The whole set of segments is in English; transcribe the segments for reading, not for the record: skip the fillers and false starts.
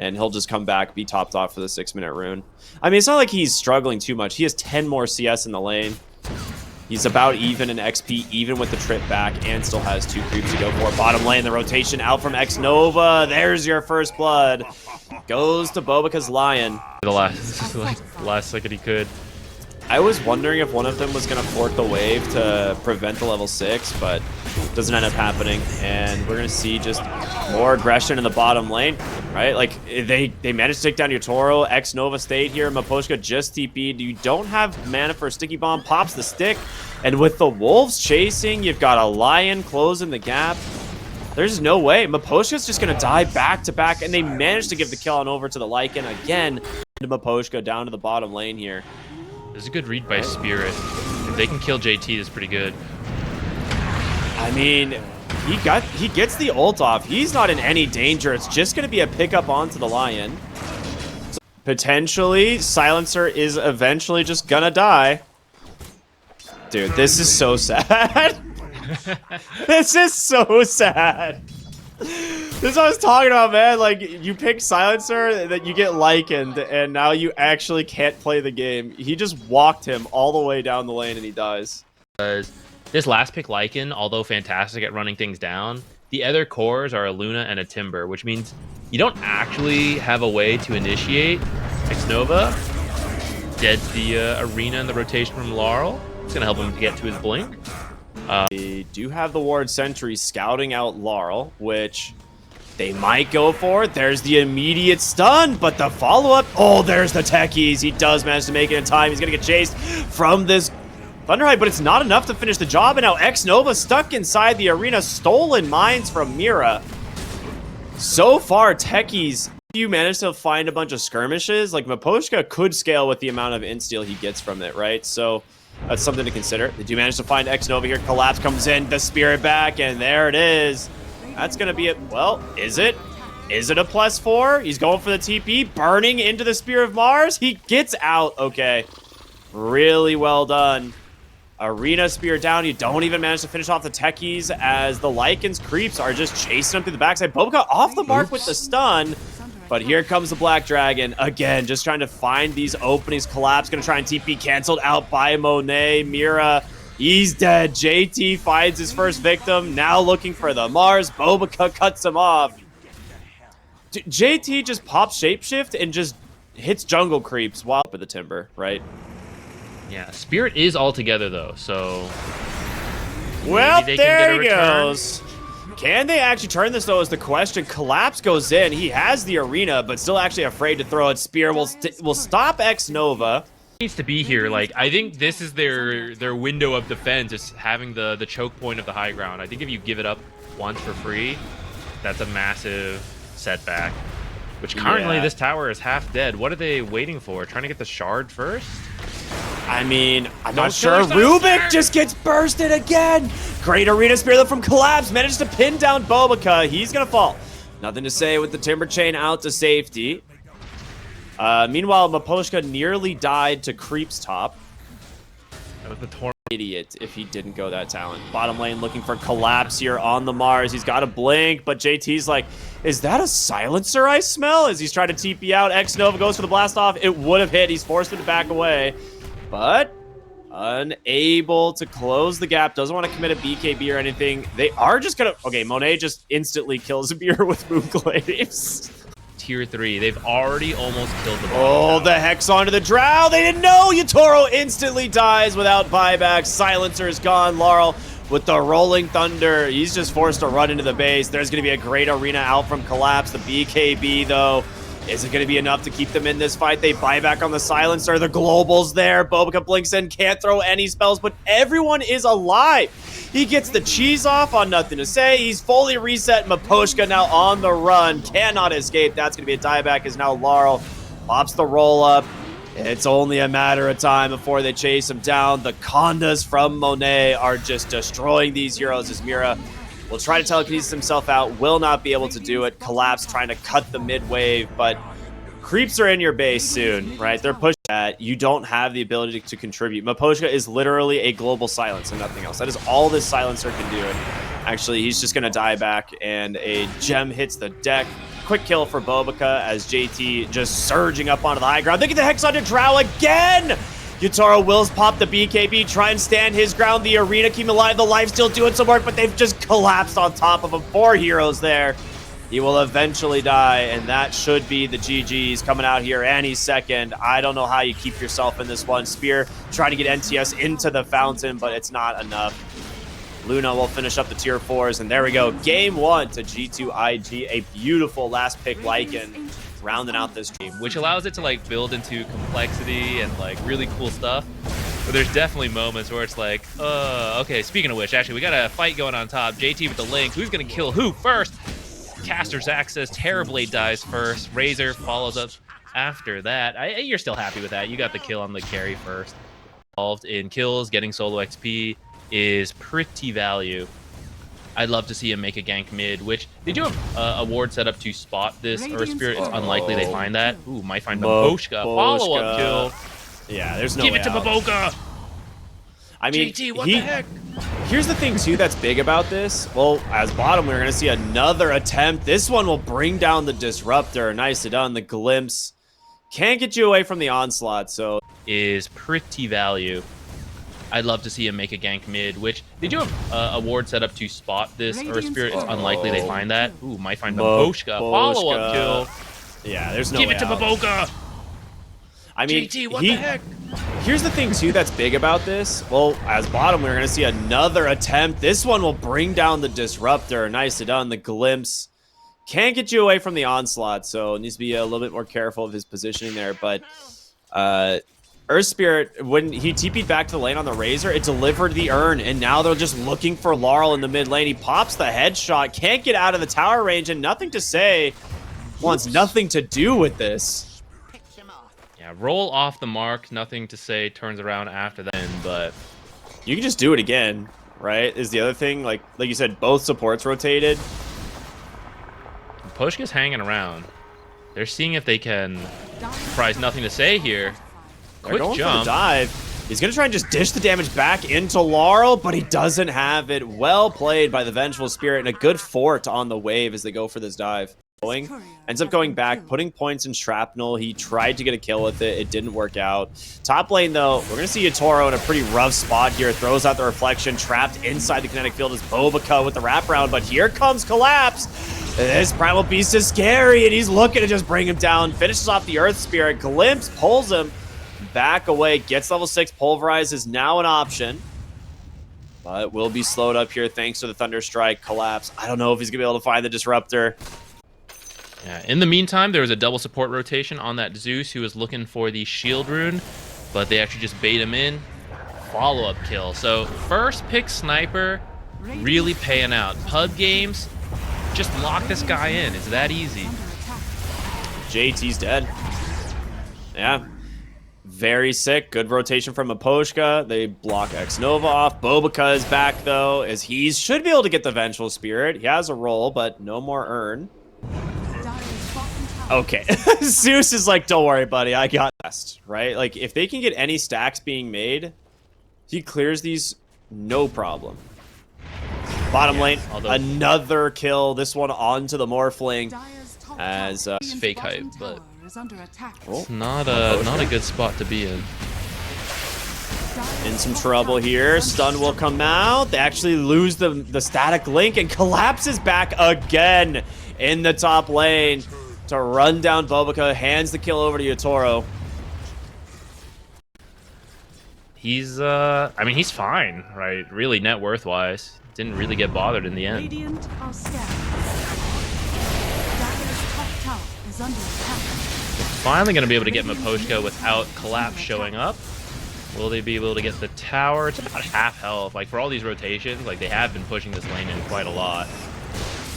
and he'll just come back, be topped off for the 6-minute rune. I mean, it's not like he's struggling too much. He has 10 more CS in the lane. He's about even in XP, even with the trip back, and still has 2 creeps to go for. Bottom lane, the rotation out from xNova. There's your first blood. Goes to Bobica's Lion. The last second he could. I was wondering if one of them was going to fork the wave to prevent the level 6, but doesn't end up happening. And we're going to see just more aggression in the bottom lane, right? Like, they managed to take down your Toro. xNova stayed here. Miposhka just TP'd. You don't have mana for a Sticky Bomb. Pops the stick. And with the Wolves chasing, you've got a Lion closing the gap. There's no way. Miposhka's just going to die back-to-back, and they managed to give the kill on over to the Lycan again. Miposhka down to the bottom lane here. There's a good read by Spirit. If they can kill JT, that's pretty good. I mean, he gets the ult off. He's not in any danger. It's just going to be a pickup onto the Lion. So potentially, Silencer is eventually just going to die. Dude, this is so sad. This is so sad. This is what I was talking about, man. Like, you pick Silencer, that you get Lycaned, and now you actually can't play the game. He just walked him all the way down the lane, and he dies. This last pick Lycan, although fantastic at running things down, the other cores are a Luna and a Timber, which means you don't actually have a way to initiate xNova. Dead to the arena and the rotation from Laurel. It's going to help him to get to his blink. They do have the Ward Sentry scouting out Laurel, which they might go for. There's the immediate stun, but the follow-up... Oh, there's the techies. He does manage to make it in time. He's going to get chased from this Thunderhide, but it's not enough to finish the job, and now xNova stuck inside the arena. Stolen mines from Mira. So far, techies... You manage to find a bunch of skirmishes. Like, Miposhka could scale with the amount of insteal he gets from it, right? So... that's something to consider. They do manage to find xNova here. Collapse comes in, the Spirit back, and there it is. That's going to be it. Well, is it? Is it a +4? He's going for the TP, burning into the Spear of Mars. He gets out. Okay. Really well done. Arena Spear down. You don't even manage to finish off the techies as the Lycan's creeps are just chasing him through the backside. Bobica off the mark with the stun. But here comes the Black Dragon. Again, just trying to find these openings. Collapse, gonna try and TP, canceled out by Monet. Mira, he's dead. JT finds his first victim. Now looking for the Mars. Bobica cuts him off. JT just pops Shapeshift and just hits jungle creeps while up at the Timber, right? Yeah, Spirit is all together, though, so... well, there he goes. Can they actually turn this, though, is the question. Collapse goes in. He has the arena, but still actually afraid to throw it. Spear will stop xNova. Needs to be here. Like, I think this is their window of defense, is having the choke point of the high ground. I think if you give it up once for free, that's a massive setback. Which currently this tower is half dead. What are they waiting for? Trying to get the shard first? I mean, I'm not sure. Rubik just gets bursted again. Great arena spear from Collapse. Managed to pin down Bobica. He's going to fall. Nothing to say with the Timber Chain out to safety. Meanwhile, Miposhka nearly died to Creep's top. That was the torn idiot if he didn't go that talent. Bottom lane looking for Collapse here on the Mars. He's got a blink, but JT's like, is that a Silencer I smell? As he's trying to TP out. xNova goes for the blast off. It would have hit. He's forced him to back away. But unable to close the gap. Doesn't want to commit a BKB or anything. They are just going to... okay, Monet just instantly kills Zabir with Moonglaves. Tier 3. They've already almost killed the ball. Oh, the Hex onto the Drow. They didn't know. Yatoro instantly dies without buyback. Silencer is gone. Laurel with the Rolling Thunder. He's just forced to run into the base. There's going to be a great arena out from Collapse. The BKB, though, is it going to be enough to keep them in this fight? They buy back on the Silencer. The Global's there. Bobica blinks in. Can't throw any spells, but everyone is alive. He gets the cheese off on Nothing to Say. He's fully reset. Miposhka now on the run. Cannot escape. That's going to be a dieback as now Laurel pops the roll up. It's only a matter of time before they chase him down. The Condas from Monet are just destroying these heroes as Mira will try to telekinesis himself out. Will not be able to do it. Collapse trying to cut the mid wave, but creeps are in your base soon, right? They're pushing that. You don't have the ability to contribute. Miposhka is literally a global silence and nothing else. That is all this Silencer can do. And actually, he's just going to die back, and a gem hits the deck. quick kill for Bobica as JT just surging up onto the high ground. They get the Hex onto Drow again! Yutaro wills pop the BKB, try and stand his ground. The arena keep him alive, the life still doing some work, but they've just collapsed on top of him. 4 heroes there. He will eventually die, and that should be the GG's coming out here any second. I don't know how you keep yourself in this one. Spear trying to get NTS into the fountain, but it's not enough. Luna will finish up the tier 4s, and there we go. Game 1 to G2.IG. A beautiful last pick Lycan rounding out this game, which allows it to like build into complexity and like really cool stuff. But there's definitely moments where it's like, okay, speaking of which, actually, we got a fight going on top. JT with the link. Who's going to kill who first? Caster's access. Terrorblade dies first. Razor follows up after that. You're still happy with that. You got the kill on the carry first. Involved in kills, getting solo XP is pretty value. I'd love to see him make a gank mid, which they do have a ward set up to spot this Earth Spirit. It's unlikely they find that. Ooh, might find Baboshka. Follow-up kill. Yeah, there's no Give way it to out. Baboka. I mean, JT, what the heck? Here's the thing, too, that's big about this. Well, as bottom, we're going to see another attempt. This one will bring down the Disruptor. Nicely done. The Glimpse can't get you away from the Onslaught, so... is pretty value. I'd love to see him make a gank mid, which they do have a ward set up to spot this Earth Spirit. It's unlikely they find that. Ooh, might find Baboshka. Follow-up kill. Yeah, there's no Give way it to out. Baboka. I mean, JT, what the heck? Here's the thing, too, that's big about this. Well, as bottom, we're going to see another attempt. This one will bring down the Disruptor. Nicely done. The Glimpse can't get you away from the Onslaught, so needs to be a little bit more careful of his positioning there. But Earth Spirit, when he TP'd back to the lane on the Razor, it delivered the urn, and now they're just looking for Laurel in the mid lane. He pops the headshot, can't get out of the tower range, and nothing to say, wants nothing to do with this. Yeah, roll off the mark, nothing to say, turns around after that, but... You can just do it again, right? Is the other thing, like you said, both supports rotated. Pushka's hanging around. They're seeing if they can surprise nothing to say here. They're Quick going jump. for the dive. He's going to try and just dish the damage back into Laurel, but he doesn't have it. Well played by the Vengeful Spirit, and a good fort on the wave as they go for this dive. Ends up going back, putting points in Shrapnel. He tried to get a kill with it. It didn't work out. Top lane, though, we're going to see Yutaro in a pretty rough spot here. Throws out the Reflection, trapped inside the kinetic field is Bobica with the wraparound, but here comes Collapse. This Primal Beast is scary, and he's looking to just bring him down. Finishes off the Earth Spirit. Glimpse pulls him back away. Gets level 6. Pulverize is now an option, but will be slowed up here thanks to the Thunder Strike. Collapse. I don't know if he's going to be able to find the Disruptor. Yeah, in the meantime, there was a double support rotation on that Zeus who was looking for the shield rune, but they actually just bait him in. Follow-up kill. So first pick sniper really paying out. Pub games, just lock this guy in. It's that easy. JT's dead. Yeah. Very sick. Good rotation from Aposhka. They block X-Nova off. Bobica is back, though, as he should be able to get the Vengeful Spirit. He has a roll, but no more urn. Okay. Zeus is like, don't worry, buddy. I got best, right? Like, if they can get any stacks being made, he clears these no problem. Bottom lane, another kill. This one onto the Morphling as it's fake hype, but it's not a good spot to be in. In some trouble here. Stun will come out. They actually lose the static link, and Collapses back again in the top lane to run down Bobica. Hands the kill over to Yutaro. He's I mean, he's fine, right? Really net worth wise. Didn't really get bothered in the end. Finally gonna be able to get Miposhka without Collapse showing up. Will they be able to get the tower? It's about half health. Like, for all these rotations, like, they have been pushing this lane in quite a lot.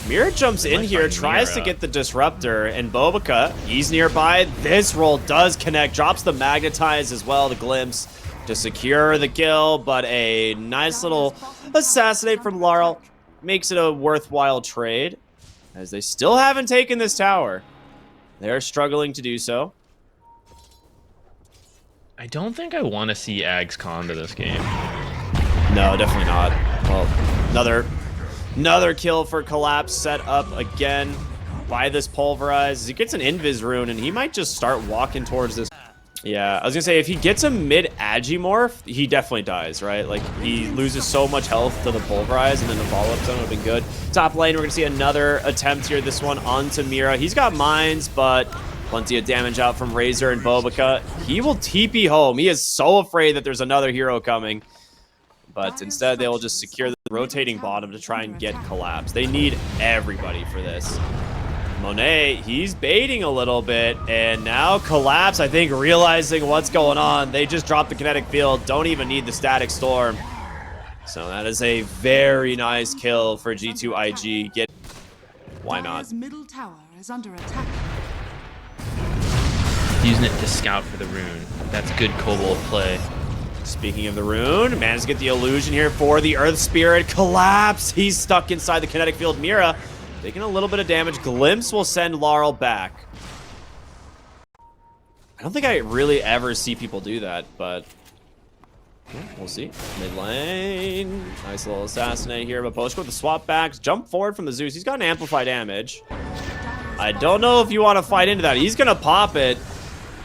Mira jumps in here, tries to get the Disruptor, and Bobica, he's nearby. This roll does connect, drops the Magnetize as well, the Glimpse, to secure the kill, but a nice little assassinate from Laurel makes it a worthwhile trade, as they still haven't taken this tower. They're struggling to do so. I don't think I want to see Ags con to this game. No, definitely not. Well, another kill for Collapse set up again. by this pulverize. He gets an invis rune, and he might just start walking towards this. Yeah, I was gonna say, if he gets a mid-Agimorph, he definitely dies, right? Like, he loses so much health to the pulverize, and then the follow-up zone would have been good. Top lane, we're gonna see another attempt here, this one onto Mira. He's got mines, but plenty of damage out from Razor and Bobica. He will TP home. He is so afraid that there's another hero coming. But instead, they will just secure the rotating bottom to try and get Collapse. They need everybody for this. Monet, he's baiting a little bit, and now Collapse, I think, realizing what's going on. They just dropped the kinetic field, don't even need the static storm. So that is a very nice kill for G2.IG. Why not? Middle tower is under attack. Using it to scout for the rune. That's good Kobold play. Speaking of the rune, managed to get the illusion here for the Earth Spirit. Collapse! He's stuck inside the kinetic field. Mira taking a little bit of damage. Glimpse will send Laurel back. I don't think I really ever see people do that, but yeah, we'll see. Mid lane. Nice little assassinate here. Maposhka with the swap backs. Jump forward from the Zeus. He's got an amplify damage. I don't know if you want to fight into that. He's going to pop it.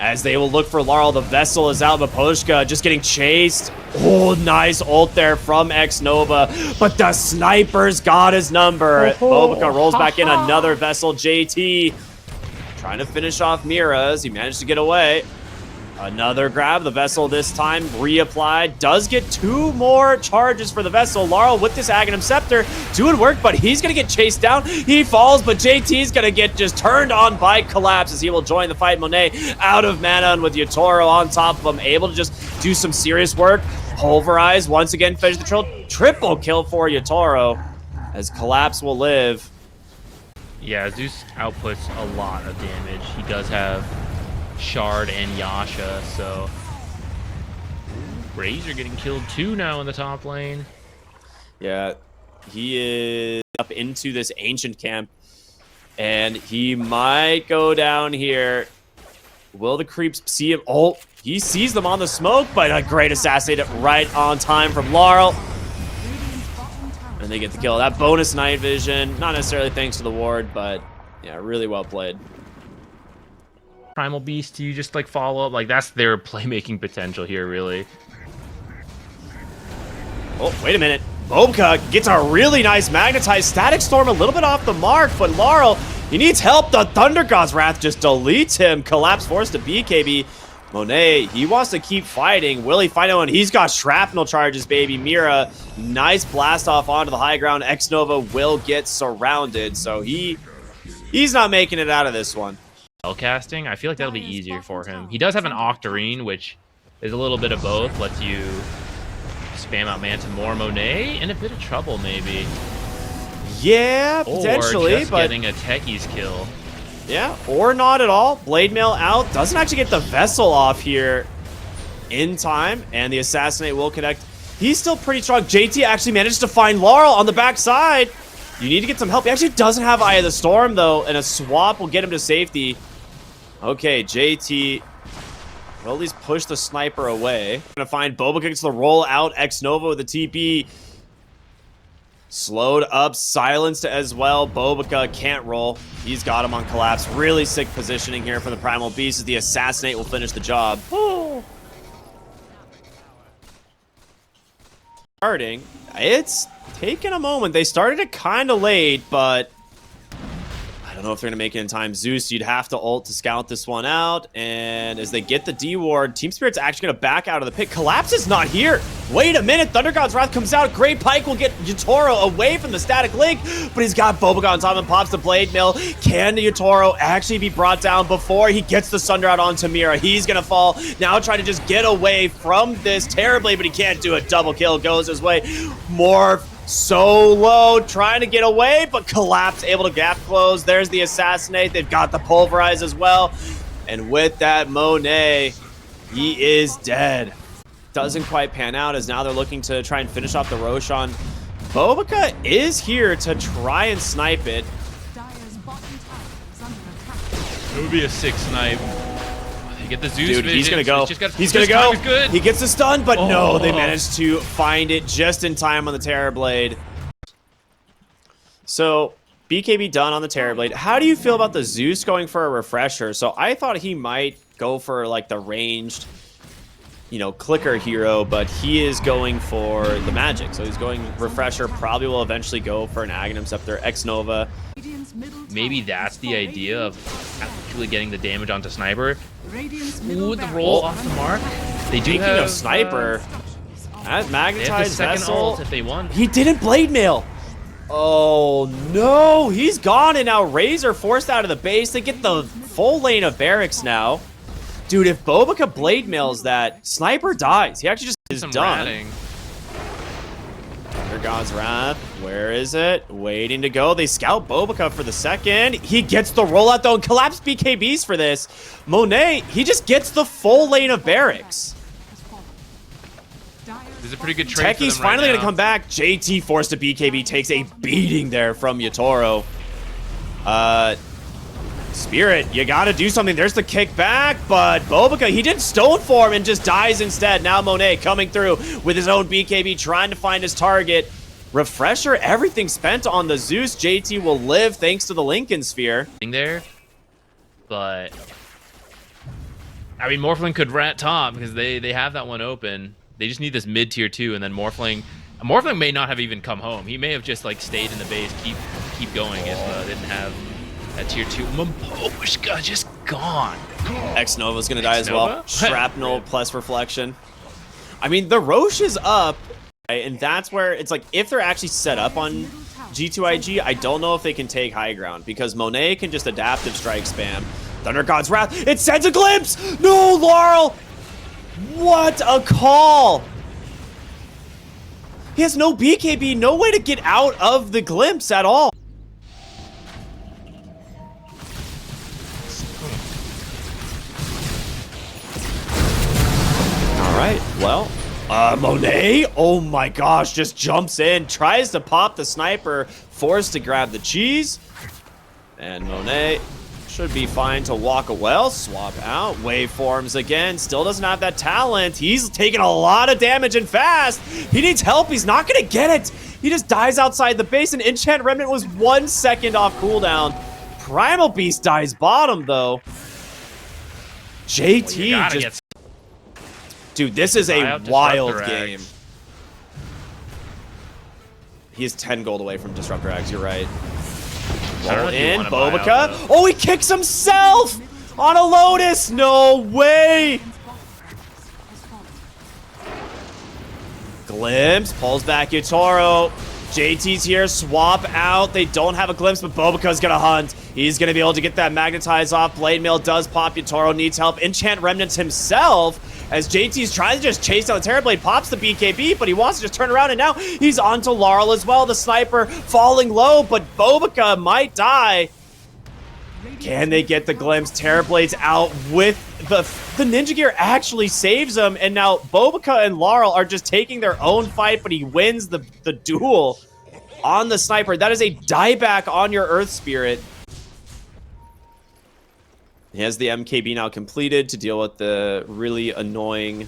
As they will look for Laurel, the vessel is out. Maposhka just getting chased. Oh, nice ult there from Xnova. But the sniper's got his number. Bobica rolls back in another vessel. JT trying to finish off Mira as he managed to get away. Another grab. The vessel this time reapplied. Does get 2 more charges for the vessel. Laurel with this Aghanim Scepter doing work, but he's going to get chased down. He falls, but JT's going to get just turned on by Collapse as he will join the fight. Monet out of mana, and with Yatoro on top of him, able to just do some serious work. Pulverize once again, finish the triple kill for Yatoro as Collapse will live. Yeah, Zeus outputs a lot of damage. He does have Shard and Yasha, so Razor getting killed too now in the top lane. Yeah, he is up into this ancient camp, and he might go down here. Will the creeps see him? Oh, he sees them on the smoke, but a great assassinate right on time from Laurel. And they get the kill. That bonus night vision, not necessarily thanks to the ward, but yeah, really well played. Primal Beast, you just like follow up, like that's their playmaking potential here, really. Oh, wait a minute. Bobica gets a really nice magnetized static storm, a little bit off the mark, but Laurel, he needs help. The Thunder God's Wrath just deletes him. Collapse forced to BKB. Monet, he wants to keep fighting. Will he find out? And he's got shrapnel charges, baby. Mira, nice blast off onto the high ground. Xnova will get surrounded, so he's not making it out of this one. Casting, I feel like that'll be easier for him. He does have an Octarine, which is a little bit of both. Lets you spam out Manta more. Monet in a bit of trouble, maybe. Yeah, potentially, or just but getting a Techie's kill. Yeah, or not at all. Blade Mail out. Doesn't actually get the vessel off here in time, and the assassinate will connect. He's still pretty strong. JT actually managed to find Laurel on the backside. You need to get some help. He actually doesn't have Eye of the Storm, though, and a swap will get him to safety. Okay, JT will at least push the sniper away. Gonna find Bobica gets the roll out. Xnova with the TP. Slowed up, silenced as well. Bobica can't roll. He's got him on Collapse. Really sick positioning here for the Primal Beast as the assassinate will finish the job. Oh. Starting. It's taken a moment. They started it kind of late, but I don't know if they're going to make it in time. Zeus, you'd have to ult to scout this one out. And as they get the D ward, Team Spirit's actually going to back out of the pit. Collapse is not here. Wait a minute. Thunder God's Wrath comes out. Great Pike will get Yatoro away from the static link, but he's got Bobica on top and pops the Blade Mill. Can Yatoro actually be brought down before he gets the Sunder out onto Mira? He's going to fall. Now trying to just get away from this terribly, but he can't do it. Double kill goes his way. Morph. So low, trying to get away, but Collapse able to gap close. There's the assassinate. They've got the pulverize as well. And with that, Monet, he is dead. Doesn't quite pan out as now they're looking to try and finish off the Roshan. Bobica is here to try and snipe it. It would be a 6 snipe. Get the Zeus Dude, vision. he's gonna go. He's gonna go. He gets the stun, but no, they managed to find it just in time on the Terror Blade. So BKB done on the Terrorblade. How do you feel about the Zeus going for a refresher? So I thought he might go for like the ranged, you know, clicker hero, but he is going for the magic. So he's going refresher, probably will eventually go for an Aghanim Scepter, X-Nova. Maybe that's the idea of actually getting the damage onto Sniper. Ooh, the roll off the mark. They do Speaking have of Sniper, as Magnetized Vessel, ult if they want. he didn't Blade Mail. Oh no, he's gone, and now Razor forced out of the base. They get the full lane of barracks now. Dude, if Bobica Blade Mails that, Sniper dies. He actually just is done. Under God's Wrath, where is it? Waiting to go. They scout Bobica for the second. He gets the rollout though, and collapse BKBs for this. Monet, he just gets the full lane of barracks. This is a pretty good trade for Techi's them right finally now. gonna come back. JT forced a BKB, takes a beating there from Yatoro. Spirit, you gotta do something. There's the kickback, but Bobica, he did stone form and just dies instead. Now Monet coming through with his own BKB, trying to find his target. Refresher, everything spent on the Zeus. JT will live thanks to the Lincoln Sphere. There, but I mean, Morphling could rat top because they have that one open. They just need this mid tier 2, and then Morphling may not have even come home. He may have just like stayed in the base, keep going if they didn't have that tier 2. Mamposhka just gone. X-Nova's gonna die as X-Nova? well. Shrapnel plus Reflection. I mean, the Roche is up, right? And that's where it's like, if they're actually set up on G2.IG, I don't know if they can take high ground, because Monet can just adaptive strike spam. Thunder God's Wrath, it sends a glimpse! No, Laurel! What a call! He has no BKB, no way to get out of the glimpse at all. Alright, well, Monet, oh my gosh, just jumps in, tries to pop the sniper, forced to grab the cheese, and Monet should be fine to walk away. Swap out, waveforms again, still doesn't have that talent. He's taking a lot of damage and fast. He needs help, he's not gonna get it. He just dies outside the base, and Enchant Remnant was 1 second off cooldown. Primal Beast dies bottom though. JT just... Dude, this is a wild game. He is 10 gold away from Disruptor X, you're right. Roll in, Bobica. Oh, he kicks himself on a Lotus. No way. Glimpse, pulls back Yatoro. JT's here, swap out. They don't have a glimpse, but Bobica's gonna hunt. He's gonna be able to get that magnetize off. Blade Mail does pop. Yatoro needs help. Enchant Remnants himself, as JT's trying to just chase down the Terrorblade, pops the BKB, but he wants to just turn around, and now he's onto Laurel as well. The sniper falling low, but Bobica might die. Can they get the glimpse? Terrorblade's out with the Ninja Gear actually saves him, and now Bobica and Laurel are just taking their own fight, but he wins the duel on the sniper. That is a dieback on your Earth Spirit. He has the MKB now completed to deal with the really annoying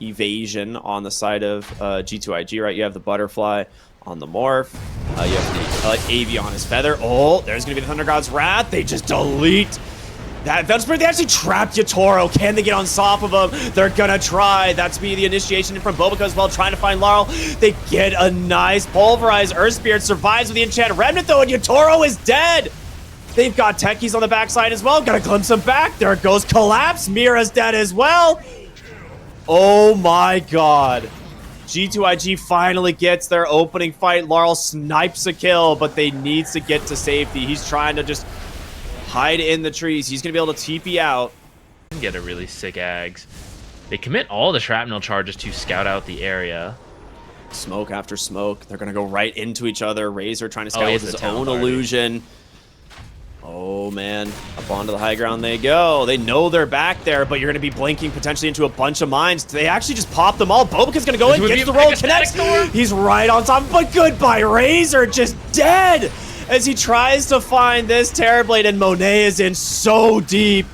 evasion on the side of G2.IG, right? You have the Butterfly on the Morph. You have the AV on his Feather. Oh, there's going to be the Thunder God's Wrath. They just delete that Venom Spirit. They actually trapped Yatoro. Can they get on top of him? They're going to try. That's be the initiation from Bobica as well, trying to find Laurel. They get a nice pulverized Earth Spirit. Survives with the Enchanted Remnant, though, and Yatoro is dead. They've got Techies on the backside as well. Gotta glimpse him back. There goes Collapse. Mira's dead as well. Oh my god. G2.IG finally gets their opening fight. Laurel snipes a kill, but they need to get to safety. He's trying to just hide in the trees. He's gonna be able to TP out. Get a really sick Ags. They commit all the shrapnel charges to scout out the area. Smoke after smoke. They're gonna go right into each other. Razor trying to scout with his own already. illusion. Oh man, up onto the high ground they go. They know they're back there, but you're going to be blinking potentially into a bunch of mines. They actually just pop them all. Bobica's going to go in, gets the roll, connects. He's right on top, but goodbye, Razor, just dead as he tries to find this Terrorblade, and Monet is in so deep.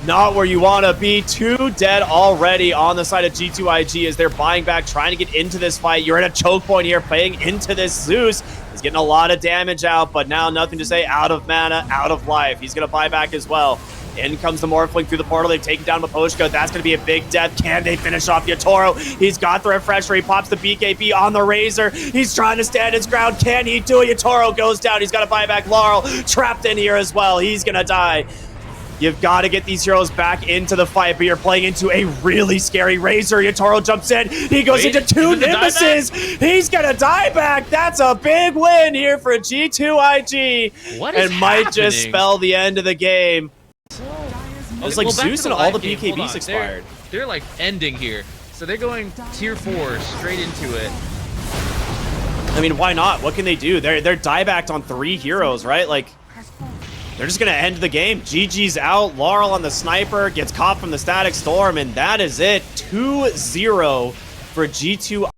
Not where you want to be. 2 dead already on the side of G2.IG as they're buying back, trying to get into this fight. You're in a choke point here, playing into this Zeus. He's getting a lot of damage out, but now nothing to say. Out of mana, out of life. He's going to buy back as well. In comes the Morphling through the portal. They've taken down Maposhka. That's going to be a big death. Can they finish off Yatoro? He's got the refresher. He pops the BKB on the Razor. He's trying to stand his ground. Can he do it? Yatoro goes down. He's got to buy back Laurel. Trapped in here as well. He's going to die. You've got to get these heroes back into the fight, but you're playing into a really scary Razor. Yatoro jumps in. He goes into two Nimbuses. He's going to die back. That's a big win here for G2.IG. What is and might just spell the end of the game. It's like Zeus and all the BKBs expired. They're like ending here. So they're going tier 4 straight into it. I mean, why not? What can they do? They're diebacked on 3 heroes, right? Like, they're just going to end the game. GG's out. Laurel on the sniper gets caught from the static storm, and that is it. 2-0 for G2.